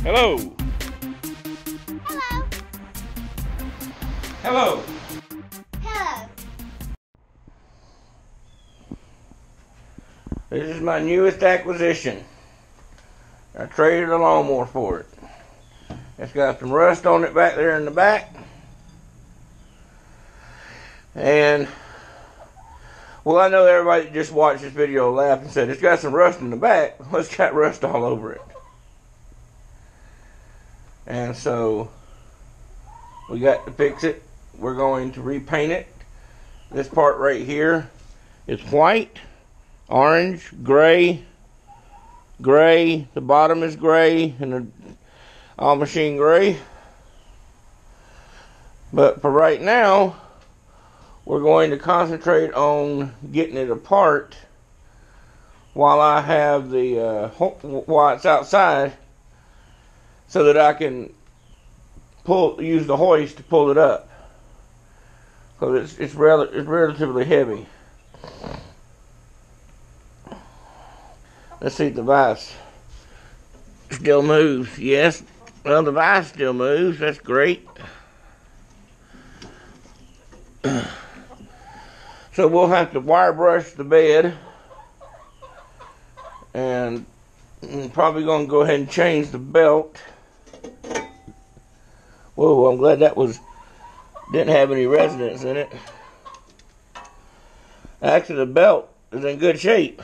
Hello. Hello. Hello. Hello. This is my newest acquisition. I traded a lawnmower for it. It's got some rust on it back there in the back. And, well, I know everybody that just watched this video laughed and said, it's got some rust in the back. Well, it's got rust all over it. And so, we got to fix it. We're going to repaint it. This part right here is white, orange, gray, gray. The bottom is gray, and the all machine gray. But for right now, we're going to concentrate on getting it apart while I have the while it's outside, so that I can use the hoist to pull it up, because it's relatively heavy. Let's see if the vise still moves. Yes, well, the vise still moves. That's great. So we'll have to wire brush the bed, and I'm probably going to go ahead and change the belt. Whoa, I'm glad that didn't have any resonance in it. Actually, the belt is in good shape.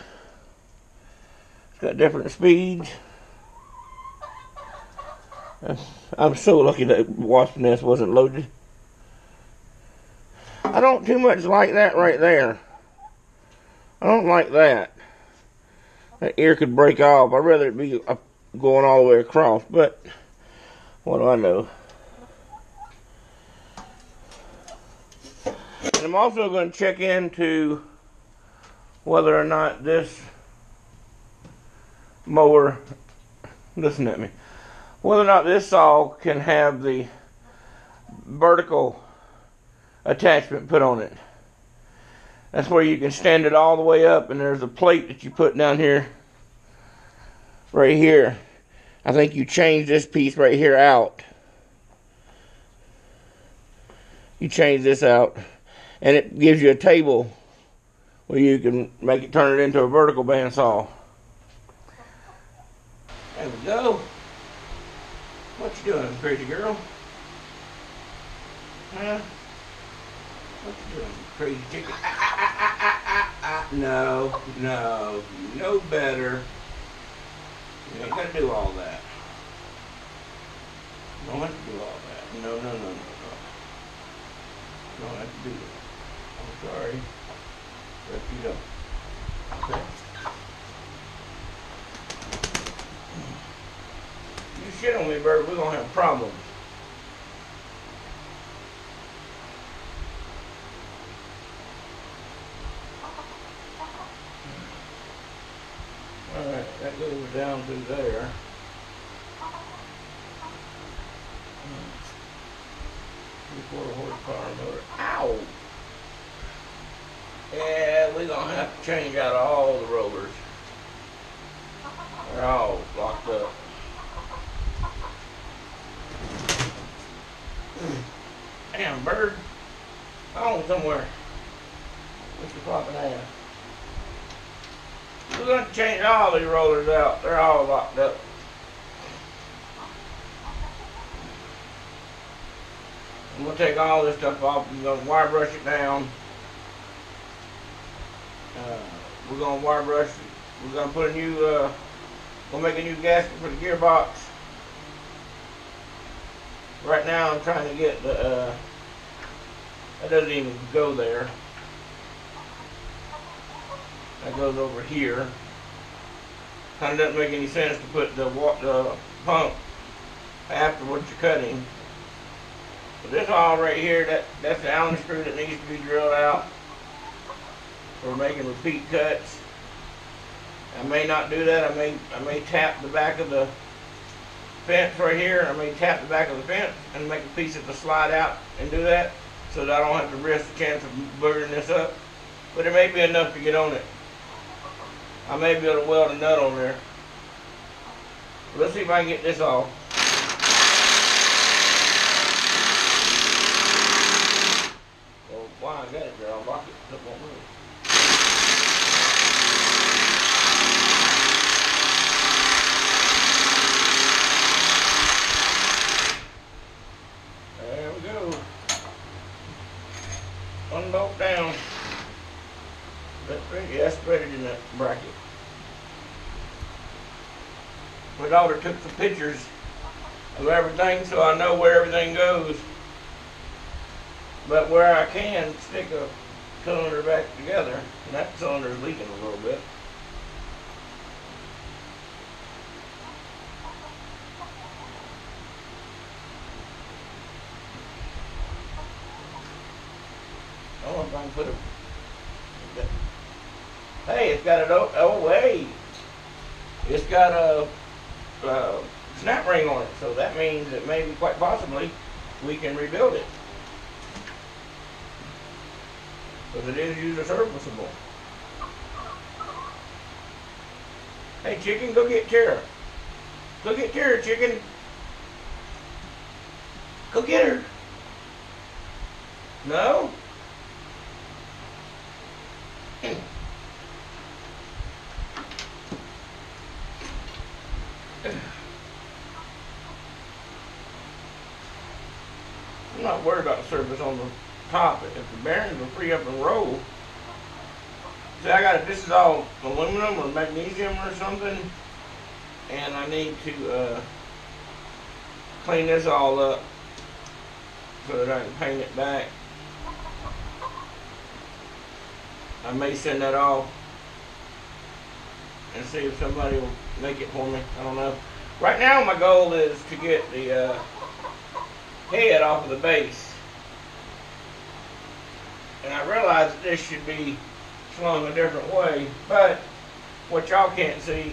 It's got different speeds. I'm so lucky that wasp nest wasn't loaded. I don't too much like that right there. I don't like that. That ear could break off. I'd rather it be going all the way across, but what do I know? And I'm also going to check into whether or not this mower, listen at me, whether or not this saw can have the vertical attachment put on it. That's where you can stand it all the way up, and there's a plate that you put down here, right here. I think you change this piece right here out. You change this out, and it gives you a table where you can make it, turn it into a vertical bandsaw. There we go. What you doing, crazy girl? Huh? What you doing, crazy chicken? No, no, you know better. You ain't gonna do all that. You don't have to do all that. No, no, no, no, no. You don't have to do that. I'm sorry, but you don't. Okay. You shit on me, bird, we're gonna have problems. Alright, that goes down through there. 3/4 horsepower motor. Ow! Yeah, we're gonna have to change out all the rollers. They're all locked up. Damn, bird. Home somewhere. What you popping at? We're going to change all these rollers out. They're all locked up. I'm going to take all this stuff off. We're going to wire brush it down. We're going to wire brush it. We're going to put a new, we'll make a new gasket for the gearbox. Right now I'm trying to get the, that doesn't even go there. That goes over here. Kind of doesn't make any sense to put the pump after what you're cutting. But this all right here, that's the Allen screw that needs to be drilled out for making repeat cuts. I may not do that. I may tap the back of the fence right here. I may tap the back of the fence and make a piece of the slide out and do that, so that I don't have to risk the chance of burning this up. But it may be enough to get on it. I may be able to weld a nut on there. Let's see if I can get this off. I got it there. I'll lock it. It won't move. There we go. Unbolt down. That's ready. Yeah, that's threaded in that bracket. My daughter took some pictures of everything so I know where everything goes. But where I can stick a cylinder back together, and that cylinder is leaking a little bit. I don't know if I can put a... Hey, it's got an oh wait. It's got a snap ring on it, so that means that maybe quite possibly we can rebuild it. Because it is user serviceable. Hey chicken, go get Tera. Go get Tera, chicken. Go get her. No? I'm not worried about the surface on the top. If the bearings will free up and roll. See, I got it. This is all aluminum or magnesium or something, and I need to clean this all up so that I can paint it back. I may send that off and see if somebody will make it for me. I don't know. Right now, my goal is to get the head off of the base. And I realize that this should be slung a different way, but what y'all can't see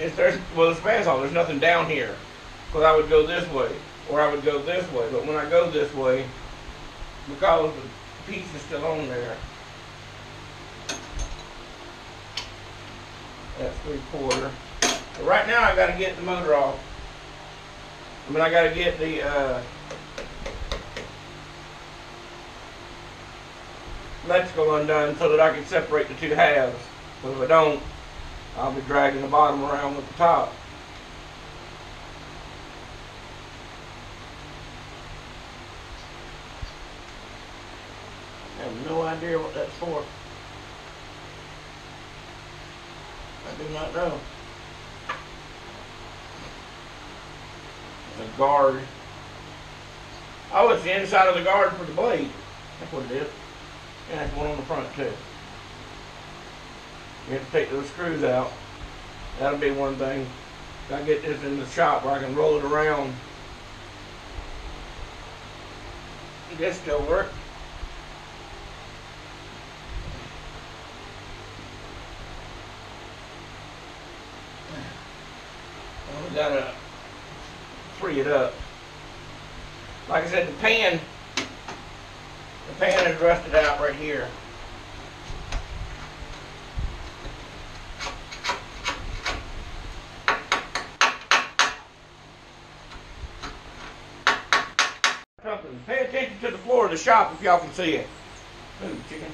is the span saw, there's nothing down here. Because I would go this way, or I would go this way. But when I go this way, because the piece is still on there, that's 3/4. But right now I got to get the motor off. I mean, I got to get the electrical undone so that I can separate the two halves. Because if I don't, I'll be dragging the bottom around with the top. I have no idea what that's for. I do not know. The guard. Oh, it's the inside of the guard for the blade. That's what it is. And there's one on the front too. You have to take those screws out. That'll be one thing. Gotta get this in the shop where I can roll it around. This still works. We gotta free it up. Like I said, the pan is rusted out right here. Pay attention to the floor of the shop if y'all can see it. Ooh, chicken.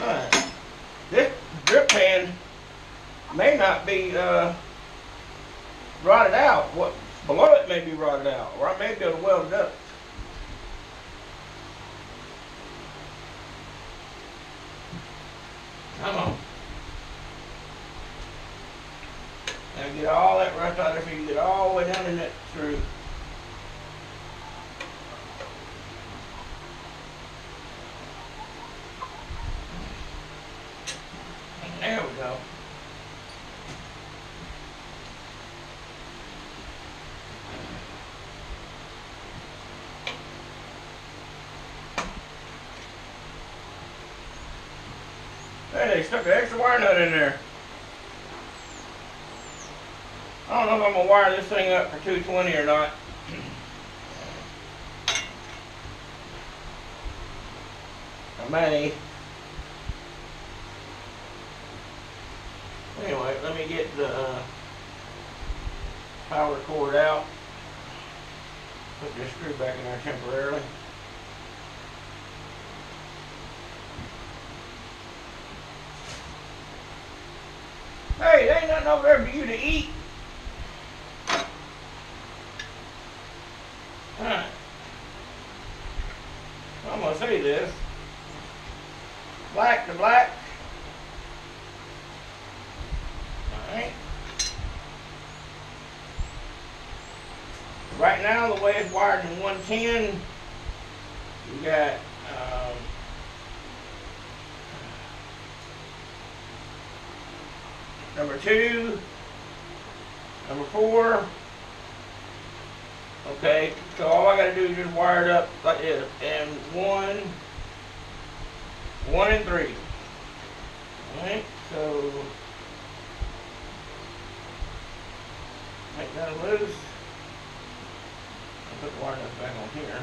Alright. This drip pan may not be rotted out. What's below it may be rotted out, or I may be able to weld it up. Come on. Now get all that rust out of there so you can get all the way down in that screw. There we go. Hey, they stuck an extra wire nut in there. I don't know if I'm gonna wire this thing up for 220 or not. I may. Anyway, let me get the power cord out. Put this screw back in there temporarily. Hey, there ain't nothing over there for you to eat. Alright. I'm gonna say this. Black to black. Alright. Right now, the way it's wired in 110, you got number 2, number 4. Okay, so all I gotta do is just wire it up like this, and 1 and 3. Alright, so make that loose. I'll put the wire nuts back on here.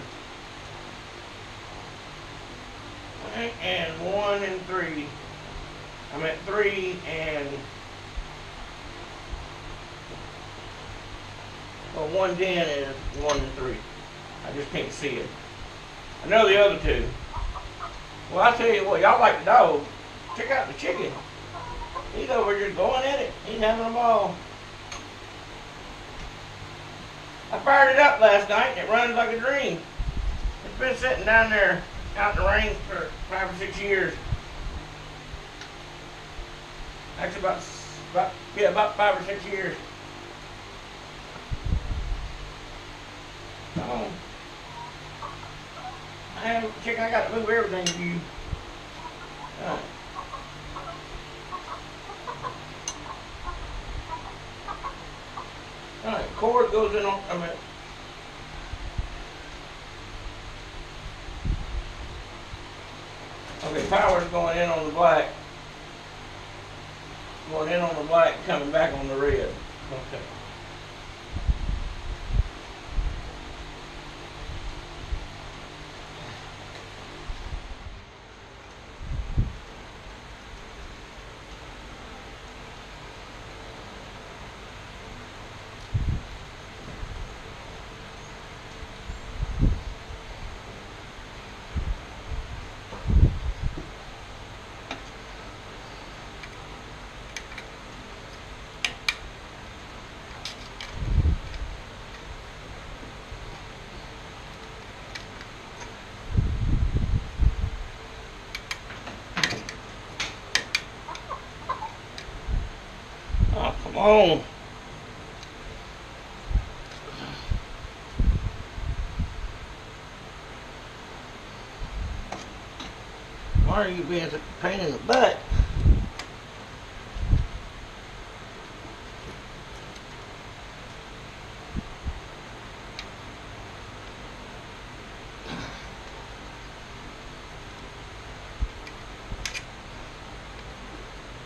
Alright, and 1 and 3. I'm at 3 and well, 110 is 1 and 3. I just can't see it. I know the other two. Well, I tell you what, y'all like the dog. Check out the chicken. He's over here going at it. He's having a ball. I fired it up last night and it runs like a dream. It's been sitting down there out in the rain for 5 or 6 years. Actually about 5 or 6 years. Oh. I have chicken, I gotta move everything for you. Alright. Alright, cord goes in on, okay, power's going in on the black. Going in on the black, coming back on the red. Okay. Oh, come on. Why are you being such a pain in the butt?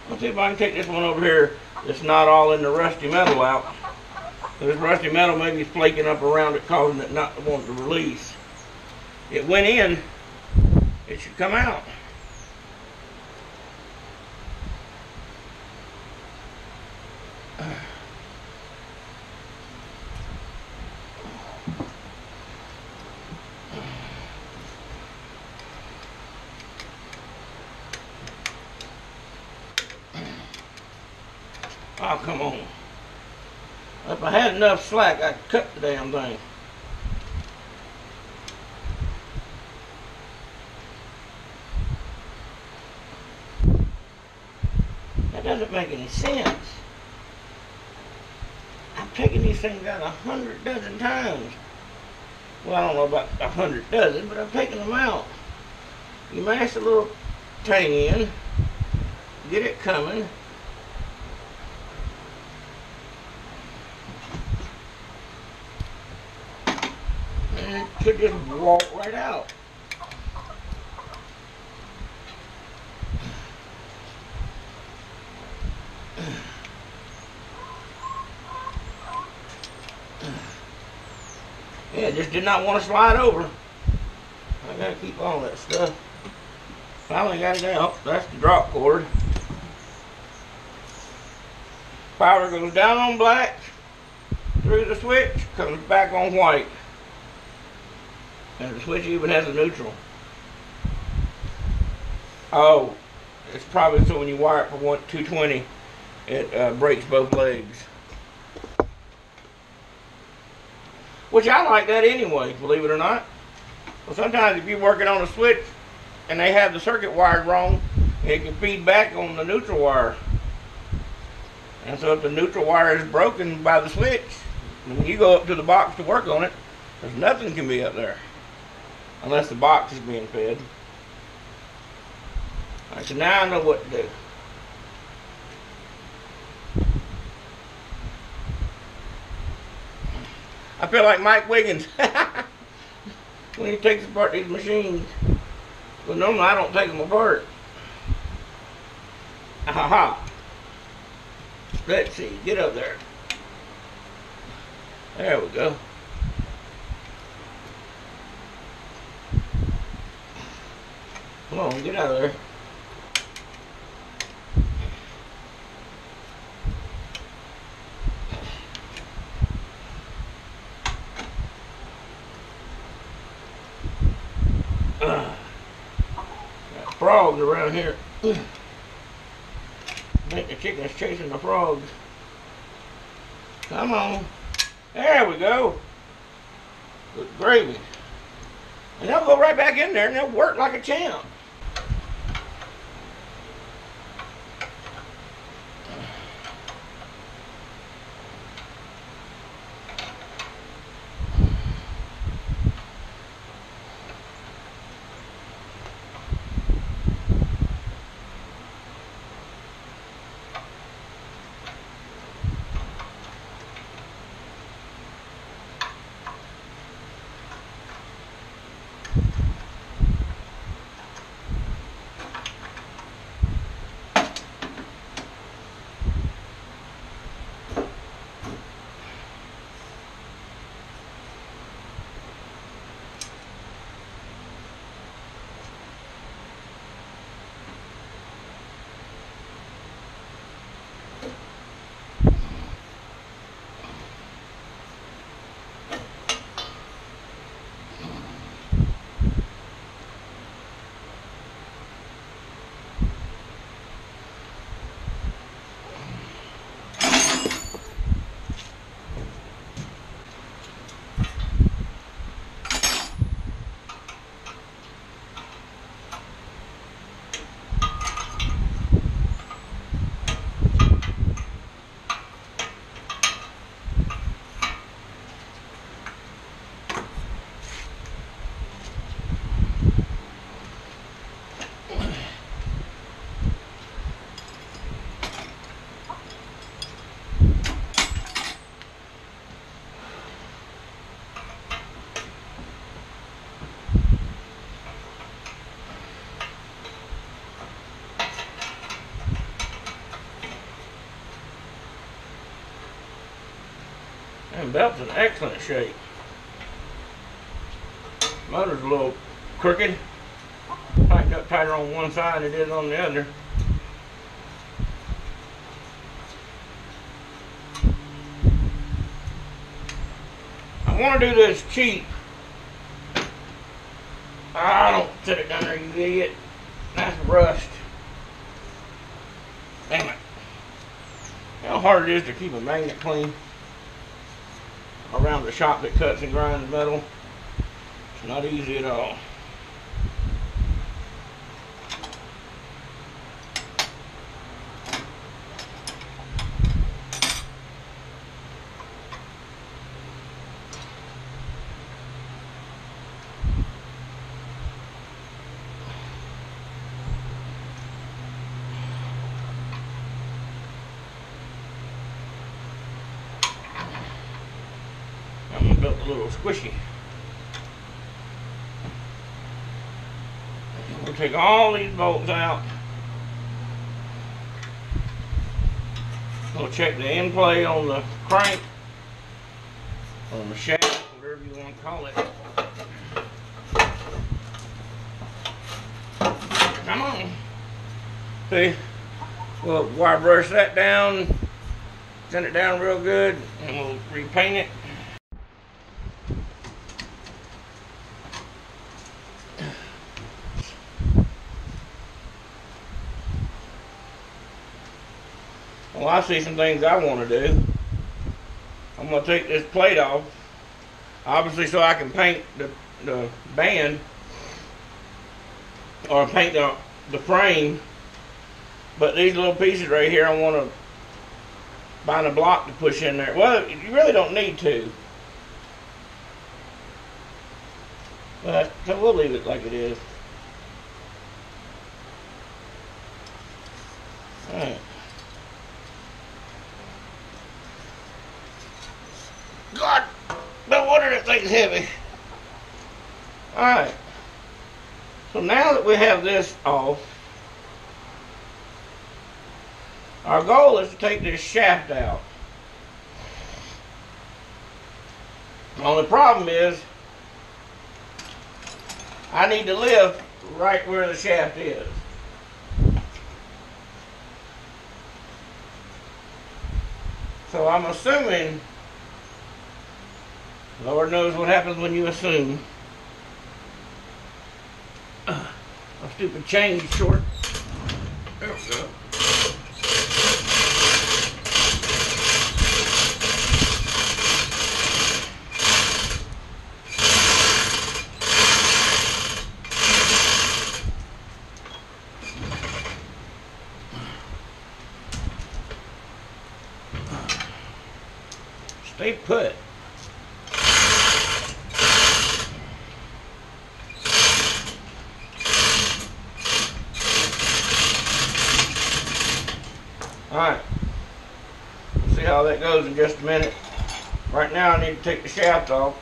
Let's see if I can take this one over here that's not all in the rusty metal out. This rusty metal may be flaking up around it, causing it not to want to release. It went in, it should come out. Oh, come on. If I had enough slack, I'd cut the damn thing. That doesn't make any sense. I've taken these things out 100 dozen times. Well, I don't know about 100 dozen, but I've taken them out. You mash the little tang in, get it coming. And it should just walk right out. Yeah, it just did not want to slide over. I gotta keep all that stuff. Finally got it out. That's the drop cord. Power goes down on black, through the switch, comes back on white. And the switch even has a neutral. Oh, it's probably so when you wire it for 220, it breaks both legs. Which I like that anyway, believe it or not. Well, sometimes if you're working on a switch and they have the circuit wired wrong, it can feed back on the neutral wire. And so if the neutral wire is broken by the switch, when you go up to the box to work on it, there's nothing can be up there. Unless the box is being fed. Alright, so now I know what to do. I feel like Mike Wiggins when he takes apart these machines. But normally I don't take them apart. Aha. Let's see, get up there. There we go. Come on, get out of there. Got frogs around here. I think the chicken's chasing the frogs. Come on. There we go. Good gravy. And they'll go right back in there and they'll work like a champ. And belt's in excellent shape. Motor's a little crooked. Tightened up tighter on one side than it is on the other. I want to do this cheap. I don't set it down there, you idiot. That's rust. Damn it. How hard it is to keep a magnet clean around the shop that cuts and grinds metal. It's not easy at all. Built a little squishy. We'll take all these bolts out. We'll check the end play on the crank, on the shaft, whatever you want to Call it. Come on. See, we'll wire brush that down, sand it down real good, and we'll repaint it. Well, I see some things I want to do. I'm going to take this plate off, obviously so I can paint the band, or paint the frame. But these little pieces right here, I want to find a block to push in there. Well, you really don't need to. But so we'll leave it like it is. Alright. God, no wonder that thing's heavy. Alright. So now that we have this off, our goal is to take this shaft out. The only problem is I need to lift right where the shaft is. So I'm assuming, Lord knows what happens when you assume. A stupid chain short. There we go. Stay put. Alright, we'll see how that goes in just a minute. Right now I need to take the shaft off.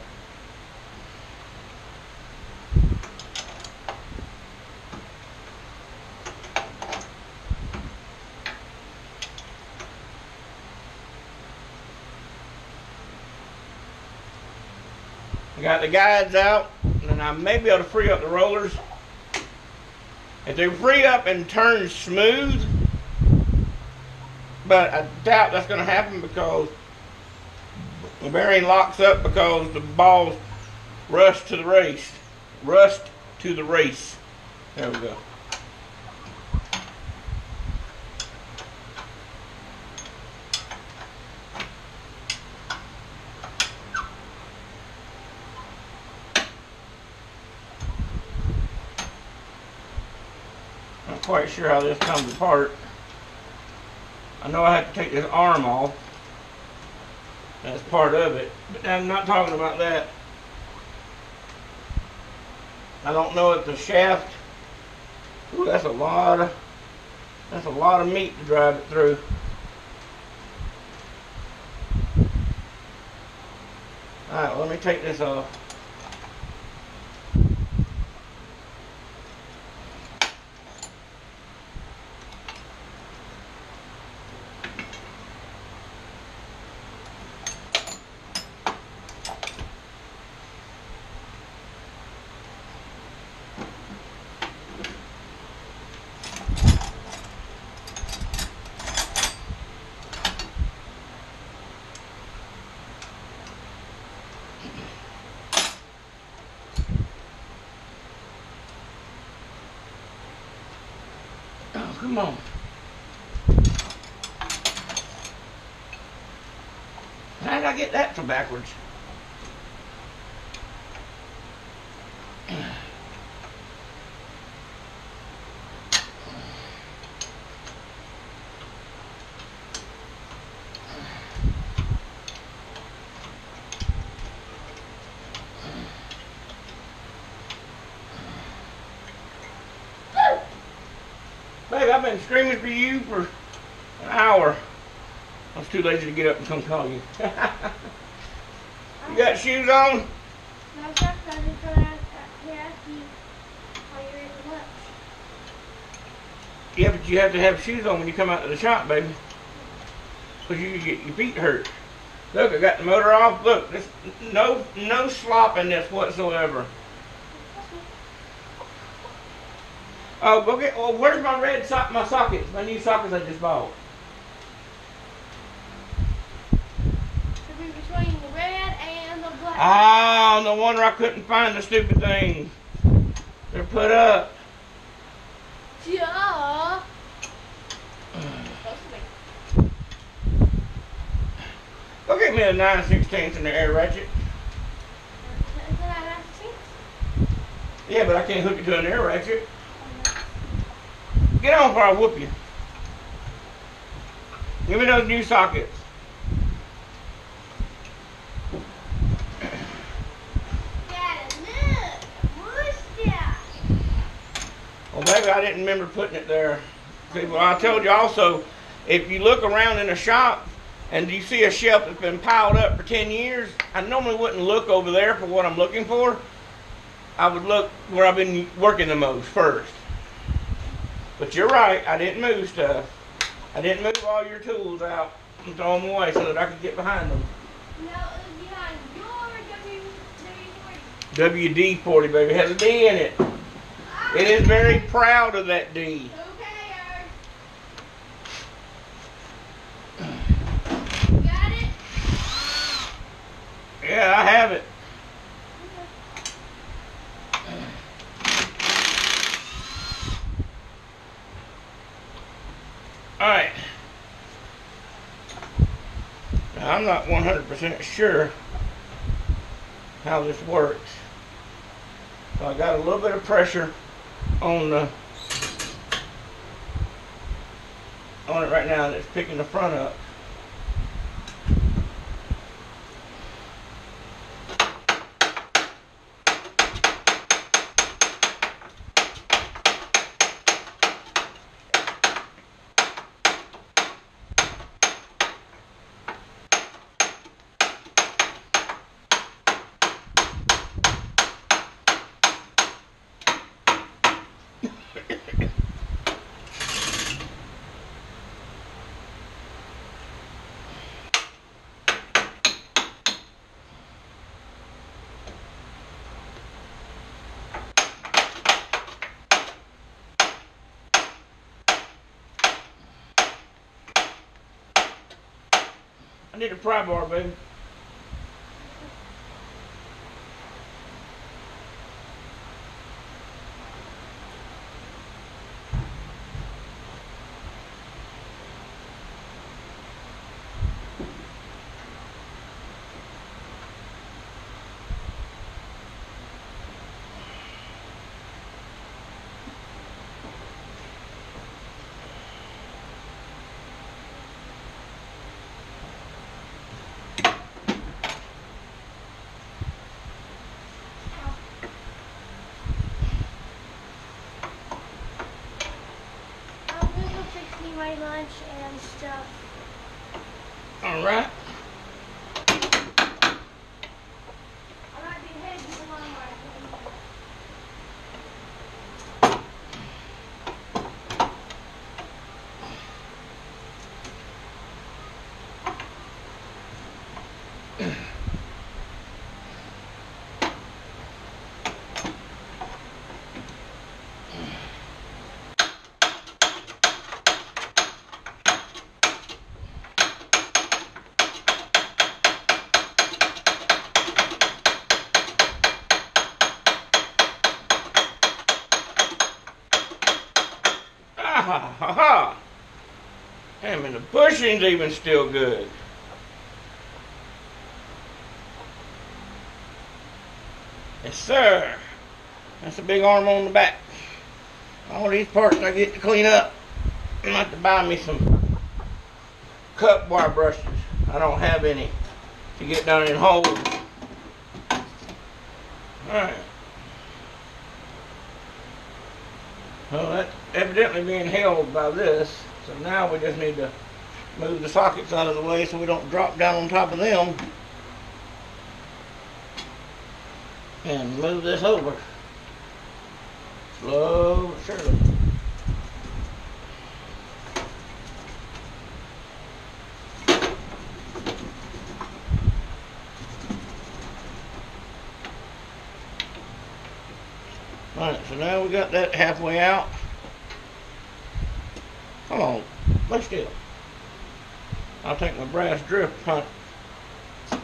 I got the guides out, and I may be able to free up the rollers. If they free up and turn smooth, but I doubt that's going to happen because the bearing locks up because the balls rust to the race. Rust to the race. There we go. Not quite sure how this comes apart. I know I have to take this arm off. That's part of it. But I'm not talking about that. I don't know if the shaft. Ooh, that's a lot of meat to drive it through. Alright, well, let me take this off. Come on. How did I get that so backwards? Babe, I've been screaming for you for an hour. I was too lazy to get up and come call you. You got shoes on? No, sir, I was just going to ask you how you're eating lunch. Yeah, but you have to have shoes on when you come out to the shop, baby. Because you get your feet hurt. Look, I got the motor off. Look, this, no slop in this whatsoever. Oh, go get. Oh, where's my my sockets? My new sockets I just bought. Between the red and the black. Oh, no wonder I couldn't find the stupid things. They're put up. Yeah. Go get me a 9/16 in the air ratchet. Is that a 9/16? Yeah, but I can't hook it to an air ratchet. Get on before I whoop you. Give me those new sockets. Well, maybe I didn't remember putting it there. See, well, I told you also, if you look around in a shop and you see a shelf that's been piled up for 10 years, I normally wouldn't look over there for what I'm looking for. I would look where I've been working the most first. But you're right, I didn't move stuff. I didn't move all your tools out and throw them away so that I could get behind them. No, it was behind your WD-40. WD-40, baby. It has a D in it. It is very proud of that D. Who cares? You got it? Yeah, I have it. Alright. Now, I'm not 100% sure how this works. So I got a little bit of pressure on it right now, and it's picking the front up. I need a pry bar, baby. My lunch and stuff. All right. I might be heading to Walmart. Ha ha ha! Damn, and the bushing's even still good. Yes, sir. That's a big arm on the back. All these parts I get to clean up. I'm going to have to buy me some cut wire brushes. I don't have any to get down in holes. Alright. Well, that's evidently being held by this. So now we just need to move the sockets out of the way so we don't drop down on top of them. And move this over. Slow but surely. Alright, so now we got that halfway out. Come on, lay still. I'll take my brass drift punt. Go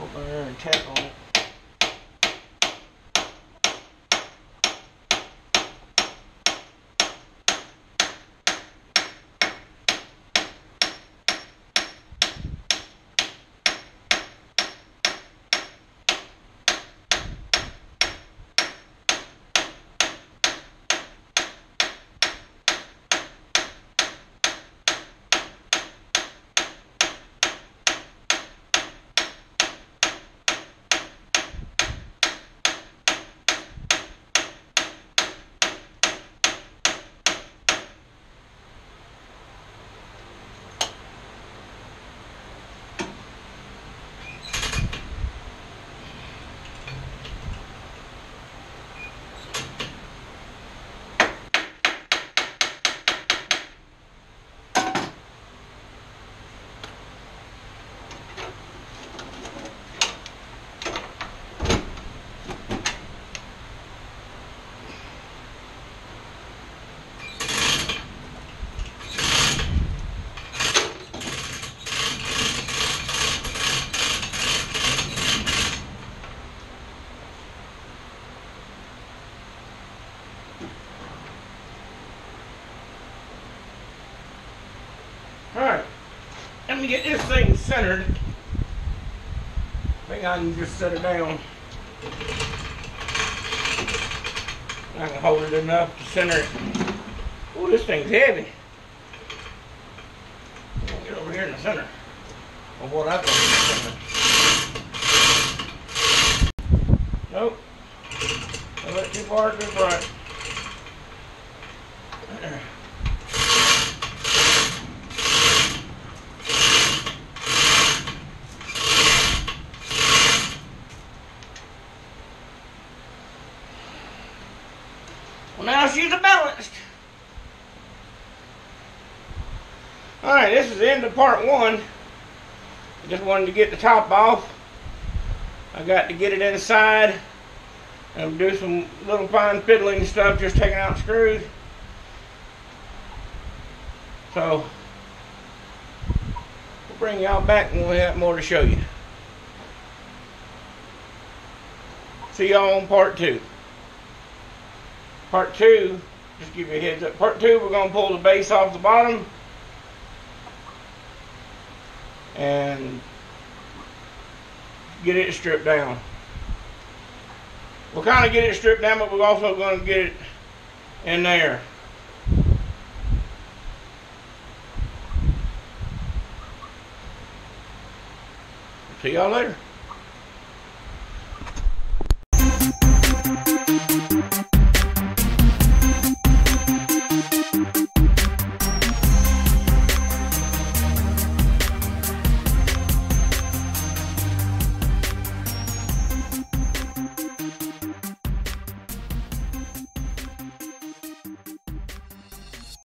over there and tap on it. Alright, let me get this thing centered. I think I can just set it down. I can hold it enough to center it. Ooh, this thing's heavy. I'll get over here in the center of what I think is the center. Nope. I went too far to the front. There. Well, now she's balanced. Alright, this is the end of part one. I just wanted to get the top off. I got to get it inside and do some little fine fiddling stuff, just taking out screws. So, we'll bring y'all back when we have more to show you. See y'all on part two. Part two, just give you a heads up. Part two, we're going to pull the base off the bottom and get it stripped down. We'll kind of get it stripped down, but we're also going to get it in there. See y'all later.